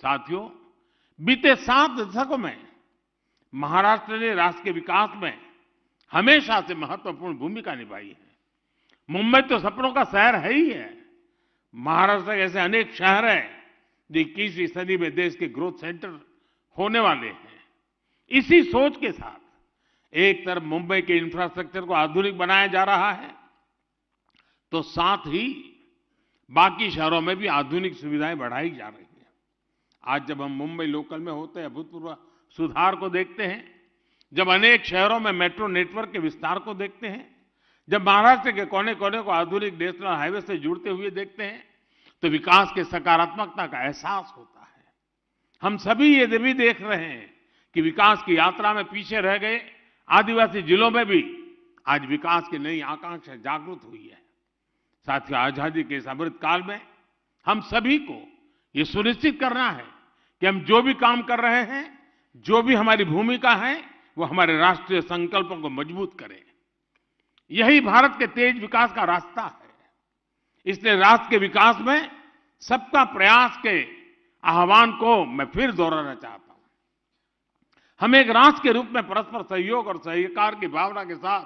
साथियों, बीते 7 दशकों में महाराष्ट्र ने राष्ट्र के विकास में हमेशा से महत्वपूर्ण भूमिका निभाई है। मुंबई तो सपनों का शहर है ही है। महाराष्ट्र के ऐसे अनेक शहर हैं जो 21वीं सदी में देश के ग्रोथ सेंटर होने वाले हैं। इसी सोच के साथ एक तरफ मुंबई के इंफ्रास्ट्रक्चर को आधुनिक बनाया जा रहा है, तो साथ ही बाकी शहरों में भी आधुनिक सुविधाएं बढ़ाई जा रही हैं। आज जब हम मुंबई लोकल में होते हैं, अभूतपूर्व सुधार को देखते हैं, जब अनेक शहरों में मेट्रो नेटवर्क के विस्तार को देखते हैं, जब महाराष्ट्र के कोने कोने को आधुनिक नेशनल हाईवे से जुड़ते हुए देखते हैं, तो विकास के सकारात्मकता का एहसास होता है। हम सभी ये भी देख रहे हैं कि विकास की यात्रा में पीछे रह गए आदिवासी जिलों में भी आज विकास की नई आकांक्षा जागृत हुई है। साथियों, आजादी के इस अमृत काल में हम सभी को ये सुनिश्चित करना है कि हम जो भी काम कर रहे हैं, जो भी हमारी भूमिका है, वो हमारे राष्ट्रीय संकल्पों को मजबूत करें। यही भारत के तेज विकास का रास्ता है। इसलिए राष्ट्र के विकास में सबका प्रयास के आह्वान को मैं फिर दोहराना चाहता हूं। हम एक राष्ट्र के रूप में परस्पर सहयोग और सहकार की भावना के साथ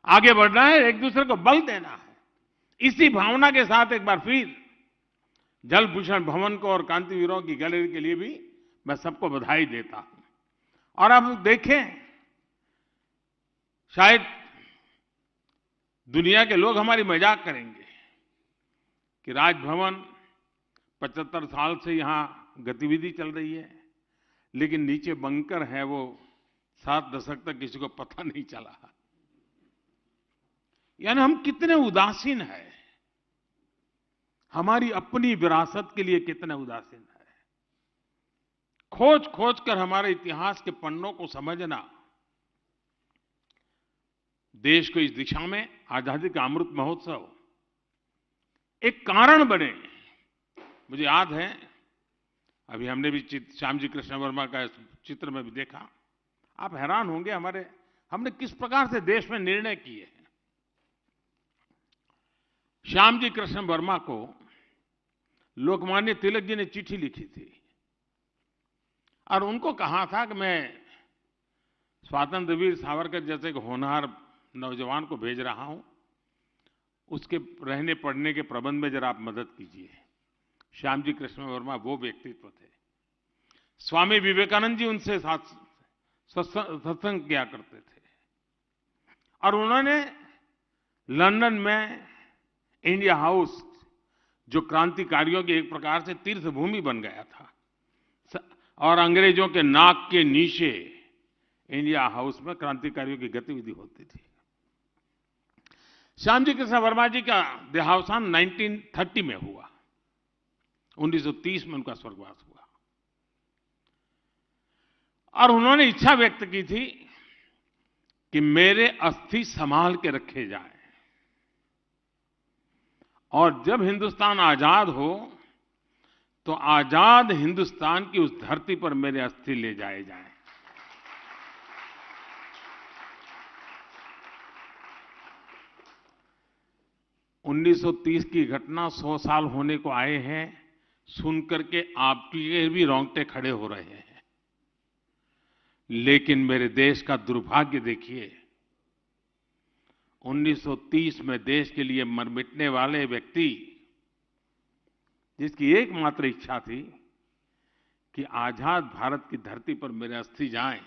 आगे बढ़ना है, एक दूसरे को बल देना है। इसी भावना के साथ एक बार फिर जल भूषण भवन को और क्रांतिवीरों की गैलरी के लिए भी मैं सबको बधाई देता हूं। और अब देखें, शायद दुनिया के लोग हमारी मजाक करेंगे कि राजभवन 75 साल से यहां गतिविधि चल रही है, लेकिन नीचे बंकर है वो 7 दशक तक किसी को पता नहीं चला। यानी हम कितने उदासीन हैं, हमारी अपनी विरासत के लिए कितने उदासीन है। खोज खोज कर हमारे इतिहास के पन्नों को समझना देश को इस दिशा में आजादी का अमृत महोत्सव एक कारण बने। मुझे याद है, अभी हमने भी श्यामजी कृष्ण वर्मा का चित्र में भी देखा। आप हैरान होंगे हमने किस प्रकार से देश में निर्णय किए हैं। श्यामजी कृष्ण वर्मा को लोकमान्य तिलक जी ने चिट्ठी लिखी थी और उनको कहा था कि मैं स्वातंत्र वीर सावरकर जैसे एक होनहार नौजवान को भेज रहा हूं, उसके रहने पढ़ने के प्रबंध में जरा आप मदद कीजिए। श्यामजी कृष्ण वर्मा वो व्यक्तित्व थे। स्वामी विवेकानंद जी उनसे साथ सत्संग किया करते थे और उन्होंने लंदन में इंडिया हाउस, जो क्रांतिकारियों की एक प्रकार से तीर्थ भूमि बन गया था, और अंग्रेजों के नाक के नीचे इंडिया हाउस में क्रांतिकारियों की गतिविधि होती थी। श्यामजी कृष्ण वर्मा जी का देहावसान 1930 में हुआ। 1930 में उनका स्वर्गवास हुआ और उन्होंने इच्छा व्यक्त की थी कि मेरे अस्थि संभाल के रखे जाएं और जब हिंदुस्तान आजाद हो तो आजाद हिंदुस्तान की उस धरती पर मेरे अस्थि ले जाए जाएं। उन्नीस सौ 30 की घटना 100 साल होने को आए हैं, सुनकर के आपके भी रोंगटे खड़े हो रहे हैं। लेकिन मेरे देश का दुर्भाग्य देखिए, 1930 में देश के लिए मर मिटने वाले व्यक्ति, जिसकी एकमात्र इच्छा थी कि आजाद भारत की धरती पर मेरे अस्थि जाएं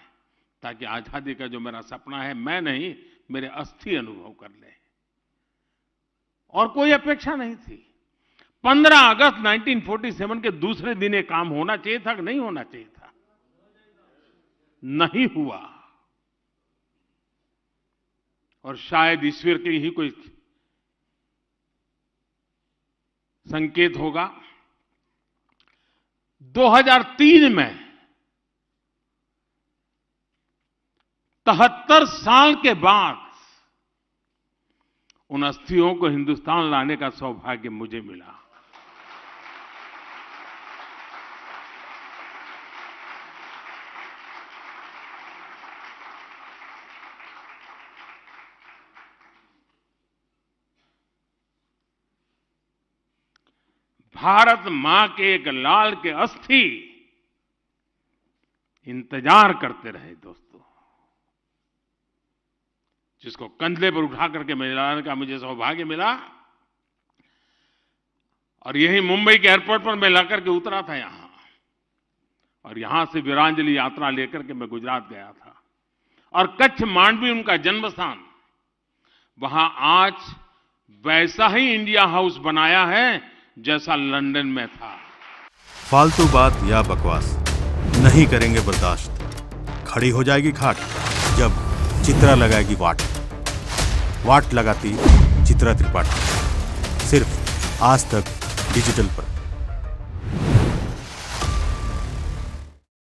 ताकि आजादी का जो मेरा सपना है, मैं नहीं, मेरे अस्थि अनुभव कर ले, और कोई अपेक्षा नहीं थी। 15 अगस्त 1947 के दूसरे दिन ये काम होना चाहिए था कि नहीं होना चाहिए था? नहीं हुआ। और शायद ईश्वर के ही कोई संकेत होगा। 2003 में 73 साल के बाद उन अस्थियों को हिंदुस्तान लाने का सौभाग्य मुझे मिला। भारत मां के एक लाल के अस्थि इंतजार करते रहे दोस्तों, जिसको कंधे पर उठा करके मैं लाने का मुझे सौभाग्य मिला। और यही मुंबई के एयरपोर्ट पर मैं लाकर के उतरा था यहां, और यहां से वीरांजलि यात्रा लेकर के मैं गुजरात गया था। और कच्छ मांडवी उनका जन्म स्थान, वहां आज वैसा ही इंडिया हाउस बनाया है जैसा लंदन में था। फालतू बात या बकवास नहीं करेंगे बर्दाश्त। खड़ी हो जाएगी खाट जब चित्रा लगाएगी वाट। वाट लगाती चित्रा त्रिपाठी, सिर्फ आज तक डिजिटल पर।